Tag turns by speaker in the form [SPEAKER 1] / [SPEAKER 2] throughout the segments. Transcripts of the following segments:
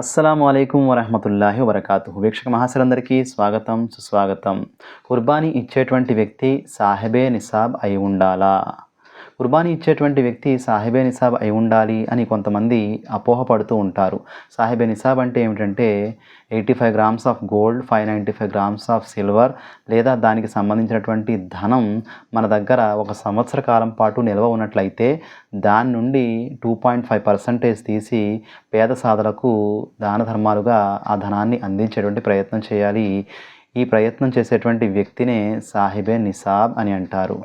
[SPEAKER 1] అస్సలాము అలైకుం వరహమతుల్లాహి వబరకాతుహు. వీక్షక మహాశయులందరికీ స్వాగతం, సుస్వాగతం. కుర్బానీ ఇచ్చేటువంటి వ్యక్తి సాహిబే నిసాబ్ అయి ఉండాలా? కుర్బానీ ఇచ్చేటువంటి వ్యక్తి సాహిబే నిసాబ్ అయి ఉండాలి అని కొంతమంది అపోహపడుతూ ఉంటారు. సాహిబే నిసాబ్ అంటే ఏమిటంటే 85 grams of gold, 595 grams of silver లేదా దానికి సంబంధించినటువంటి ధనం మన దగ్గర ఒక సంవత్సర కాలం పాటు నిల్వ ఉన్నట్లయితే దాని నుండి 2.5% తీసి పేద సాధులకు దాన ధర్మాలుగా ఆ ధనాన్ని అందించేటువంటి ప్రయత్నం చేయాలి. ఈ ప్రయత్నం చేసేటువంటి వ్యక్తినే సాహిబే నిసాబ్ అని అంటారు.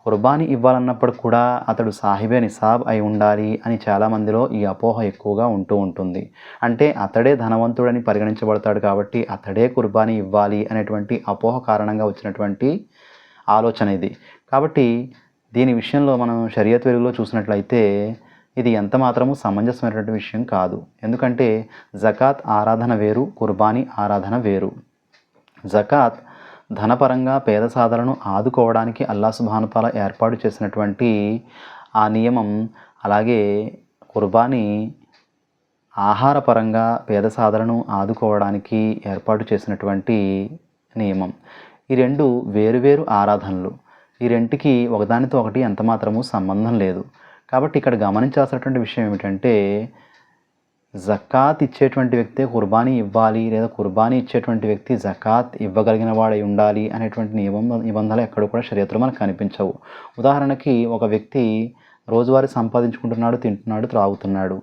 [SPEAKER 1] కుర్బానీ ఇవ్వాలన్నప్పుడు కూడా అతడు సాహిబే నిసాబ్ అయి ఉండాలి అని చాలామందిలో ఈ అపోహ ఎక్కువగా ఉంటుంది. అంటే అతడే ధనవంతుడని పరిగణించబడతాడు కాబట్టి అతడే కుర్బానీ ఇవ్వాలి అనేటువంటి అపోహ కారణంగా వచ్చినటువంటి ఆలోచన ఇది. కాబట్టి దీని విషయంలో మనం షరియత్ వెలుగులో చూసినట్లయితే ఇది ఎంత మాత్రము సమంజసమైనటువంటి విషయం కాదు. ఎందుకంటే జకాత్ ఆరాధన వేరు, కుర్బానీ ఆరాధన వేరు. జకాత్ ధనపరంగా పేద సాధలను ఆదుకోవడానికి అల్లాహ్ సుబ్హానహు వ తఆలా ఏర్పాటు చేసినటువంటి ఆ నియమం. అలాగే కుర్బానీ ఆహారపరంగా పేద సాధలను ఆదుకోవడానికి ఏర్పాటు చేసినటువంటి నియమం. ఈ రెండు వేరువేరు ఆరాధనలు. ఈ రెంటికి ఒకదానితో ఒకటి ఎంత మాత్రము సంబంధం లేదు. కాబట్టి ఇక్కడ గమనించాల్సినటువంటి విషయం ఏమిటంటే జకాత్ ఇచ్చేటువంటి వ్యక్తే కుర్బానీ ఇవ్వాలి లేదా కుర్బానీ ఇచ్చేటువంటి వ్యక్తి జకాత్ ఇవ్వగలిగిన వాడై ఉండాలి అనేటువంటి నిబంధనలు ఎక్కడ కూడా షరియత్తులో మనకు కనిపించవు. ఉదాహరణకి ఒక వ్యక్తి రోజువారీ సంపాదించుకుంటున్నాడు, తింటున్నాడు, త్రాగుతున్నాడు.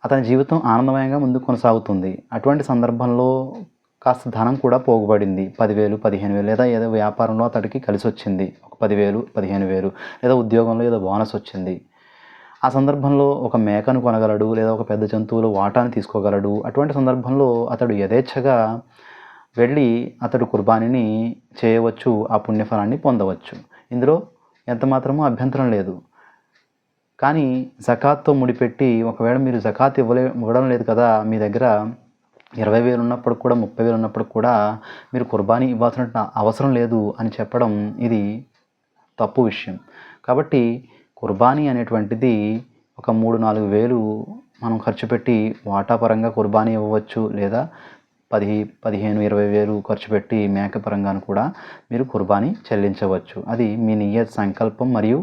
[SPEAKER 1] అతని జీవితం ఆనందమయంగా ముందుకు కొనసాగుతుంది. అటువంటి సందర్భంలో కాస్త ధనం కూడా పోగుబడింది. 10,000, 15,000 లేదా ఏదో వ్యాపారంలో అతడికి కలిసి వచ్చింది. ఒక 10,000, 15,000 లేదా ఉద్యోగంలో ఏదో బోనస్ వచ్చింది. ఆ సందర్భంలో ఒక మేకను కొనగలడు లేదా ఒక పెద్ద జంతువులు వాటాను తీసుకోగలడు. అటువంటి సందర్భంలో అతడు యథేచ్ఛగా వెళ్ళి అతడు కుర్బానీని చేయవచ్చు, ఆ పుణ్యఫలాన్ని పొందవచ్చు. ఇందులో ఎంత మాత్రమూ అభ్యంతరం లేదు. కానీ జకాత్తో ముడిపెట్టి ఒకవేళ మీరు జకాత్ ఇవ్వడం లేదు కదా, మీ దగ్గర 20,000 ఉన్నప్పుడు కూడా 30,000 ఉన్నప్పుడు కూడా మీరు కుర్బానీ ఇవ్వాల్సిన అవసరం లేదు అని చెప్పడం ఇది తప్పు విషయం. కాబట్టి కుర్బానీ అనేటువంటిది ఒక 3-4 వేలు మనం ఖర్చు పెట్టి వాటాపరంగా కుర్బానీ ఇవ్వవచ్చు, లేదా 15-20 వేలు ఖర్చు పెట్టి మేక పరంగాను కూడా మీరు కుర్బానీ చెల్లించవచ్చు. అది మీ నియత్ సంకల్పం మరియు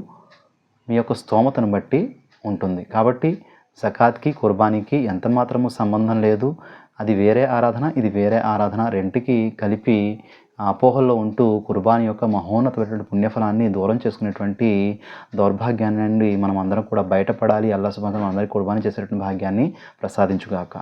[SPEAKER 1] మీ యొక్క స్తోమతను బట్టి ఉంటుంది. కాబట్టి జకాత్కి కుర్బానీకి ఎంత మాత్రము సంబంధం లేదు. అది వేరే ఆరాధన, ఇది వేరే ఆరాధన. రెంటికి కలిపి అపోహల్లో ఉంటూ కుర్బానీ యొక్క మహోన్నతమైనటువంటి పుణ్యఫలాన్ని దూరం చేసుకునేటువంటి దౌర్భాగ్యాన్ని నుండి మనం అందరం కూడా బయటపడాలి. అల్లాహ్ సుబ్హానహు వ తఆలా అందరికీ కుర్బానీ చేసేటువంటి భాగ్యాన్ని ప్రసాదించుగాక.